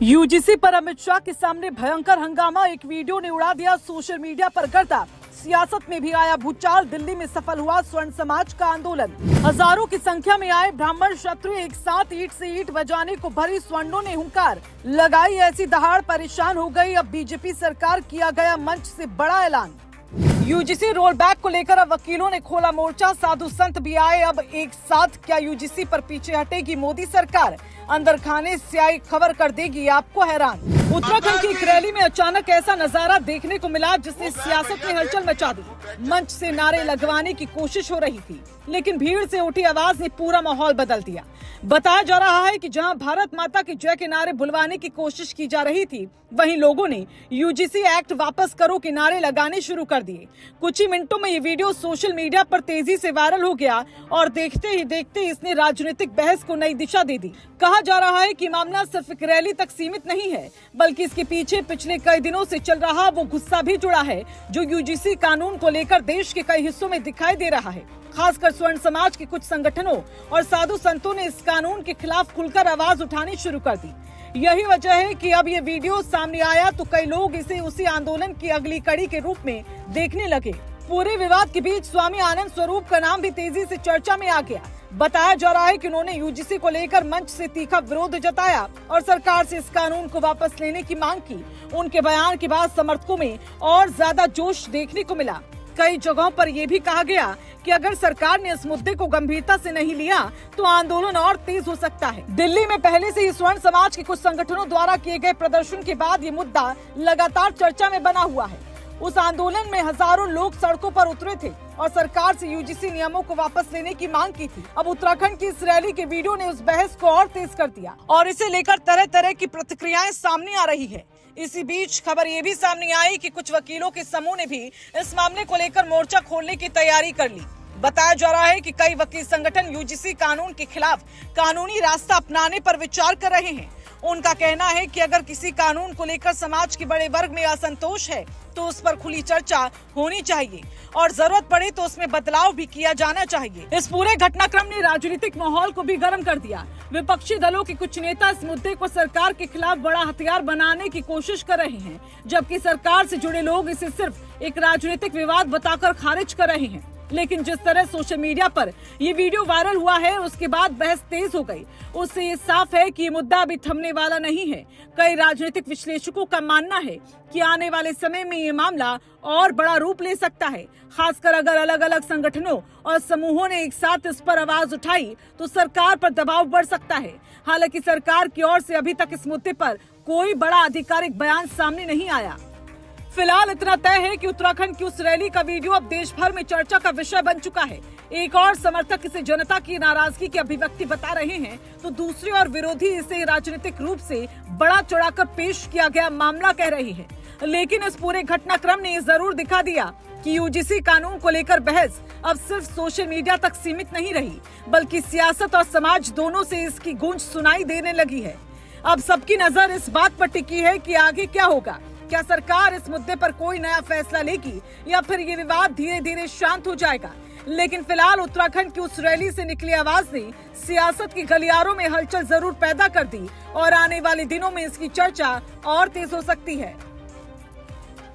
UGC पर अमित शाह के सामने भयंकर हंगामा। एक वीडियो ने उड़ा दिया सोशल मीडिया पर गर्दा। सियासत में भी आया भूचाल। दिल्ली में सफल हुआ स्वर्ण समाज का आंदोलन। हजारों की संख्या में आए ब्राह्मण क्षत्रिय एक साथ ईंट से ईंट बजाने को भरी स्वर्णों ने हुंकार लगाई। ऐसी दहाड़ परेशान हो गई। अब बीजेपी सरकार किया गया मंच से बड़ा ऐलान। यूजीसी रोल बैक को लेकर अब वकीलों ने खोला मोर्चा। साधु संत भी आए अब एक साथ। क्या यूजीसी पर पीछे हटेगी मोदी सरकार? अंदर खाने से आई खबर कर देगी आपको हैरान। उत्तराखंड की एक रैली में अचानक ऐसा नजारा देखने को मिला जिसने सियासत में हलचल मचा दी। मंच से नारे लगवाने की कोशिश हो रही थी, लेकिन भीड़ से उठी आवाज ने पूरा माहौल बदल दिया। बताया जा रहा है कि जहां भारत माता की जय के नारे बुलवाने की कोशिश की जा रही थी, वहीं लोगों ने यूजीसी एक्ट वापस करो के नारे लगाने शुरू कर दिए। कुछ ही मिनटों में ये वीडियो सोशल मीडिया पर तेजी से वायरल हो गया और देखते ही देखते इसने राजनीतिक बहस को नई दिशा दे दी। कहा जा रहा है कि मामला सिर्फ एक रैली तक सीमित नहीं है, बल्कि इसके पीछे पिछले कई दिनों से चल रहा वो गुस्सा भी जुड़ा है जो यूजीसी कानून को लेकर देश के कई हिस्सों में दिखाई दे रहा है। खासकर स्वर्ण समाज के कुछ संगठनों और साधु संतों ने इस कानून के खिलाफ खुलकर आवाज उठानी शुरू कर दी। यही वजह है कि अब ये वीडियो सामने आया तो कई लोग इसे उसी आंदोलन की अगली कड़ी के रूप में देखने लगे। पूरे विवाद के बीच स्वामी आनंद स्वरूप का नाम भी तेजी से चर्चा में आ गया। बताया जा रहा है कि उन्होंने यूजीसी को लेकर मंच से तीखा विरोध जताया और सरकार से इस कानून को वापस लेने की मांग की। उनके बयान के बाद समर्थकों में और ज्यादा जोश देखने को मिला। कई जगहों पर यह भी कहा गया कि अगर सरकार ने इस मुद्दे को गंभीरता से नहीं लिया तो आंदोलन और तेज हो सकता है। दिल्ली में पहले से ही स्वर्ण समाज के कुछ संगठनों द्वारा किए गए प्रदर्शन के बाद ये मुद्दा लगातार चर्चा में बना हुआ है। उस आंदोलन में हजारों लोग सड़कों पर उतरे थे और सरकार से यूजीसी नियमों को वापस लेने की मांग की थी। अब उत्तराखंड की इस रैली के वीडियो ने उस बहस को और तेज कर दिया और इसे लेकर तरह तरह की प्रतिक्रियाएं सामने आ रही है। इसी बीच खबर ये भी सामने आई कि कुछ वकीलों के समूह ने भी इस मामले को लेकर मोर्चा खोलने की तैयारी कर ली। बताया जा रहा है कि कई वकील संगठन यूजीसी कानून के खिलाफ कानूनी रास्ता अपनाने पर विचार कर रहे हैं। उनका कहना है कि अगर किसी कानून को लेकर समाज के बड़े वर्ग में असंतोष है तो उस पर खुली चर्चा होनी चाहिए और जरूरत पड़े तो उसमें बदलाव भी किया जाना चाहिए। इस पूरे घटनाक्रम ने राजनीतिक माहौल को भी गर्म कर दिया। विपक्षी दलों के कुछ नेता इस मुद्दे को सरकार के खिलाफ बड़ा हथियार बनाने की कोशिश कर रहे हैं, जबकि सरकार से जुड़े लोग इसे सिर्फ एक राजनीतिक विवाद बताकर खारिज कर रहे हैं। लेकिन जिस तरह सोशल मीडिया पर ये वीडियो वायरल हुआ है उसके बाद बहस तेज हो गई। उससे ये साफ है कि ये मुद्दा अभी थमने वाला नहीं है। कई राजनीतिक विश्लेषकों का मानना है कि आने वाले समय में ये मामला और बड़ा रूप ले सकता है। खासकर अगर अलग अलग संगठनों और समूहों ने एक साथ इस पर आवाज उठाई तो सरकार पर दबाव बढ़ सकता है। हालांकि सरकार की ओर से अभी तक इस मुद्दे पर कोई बड़ा आधिकारिक बयान सामने नहीं आया। फिलहाल इतना तय है कि उत्तराखंड की उस रैली का वीडियो अब देश भर में चर्चा का विषय बन चुका है। एक और समर्थक इसे जनता की नाराजगी की अभिव्यक्ति बता रहे हैं तो दूसरी ओर विरोधी इसे राजनीतिक रूप से बड़ा चढ़ाकर पेश किया गया मामला कह रहे हैं। लेकिन इस पूरे घटनाक्रम ने जरूर दिखा दिया कि यूजीसी कानून को लेकर बहस अब सिर्फ सोशल मीडिया तक सीमित नहीं रही, बल्कि सियासत और समाज दोनों से इसकी गूंज सुनाई देने लगी है। अब सबकी नजर इस बात पर टिकी है कि आगे क्या होगा। क्या सरकार इस मुद्दे पर कोई नया फैसला लेगी या फिर ये विवाद धीरे धीरे शांत हो जाएगा। लेकिन फिलहाल उत्तराखंड की उस रैली से निकली आवाज ने सियासत के गलियारों में हलचल जरूर पैदा कर दी और आने वाले दिनों में इसकी चर्चा और तेज हो सकती है।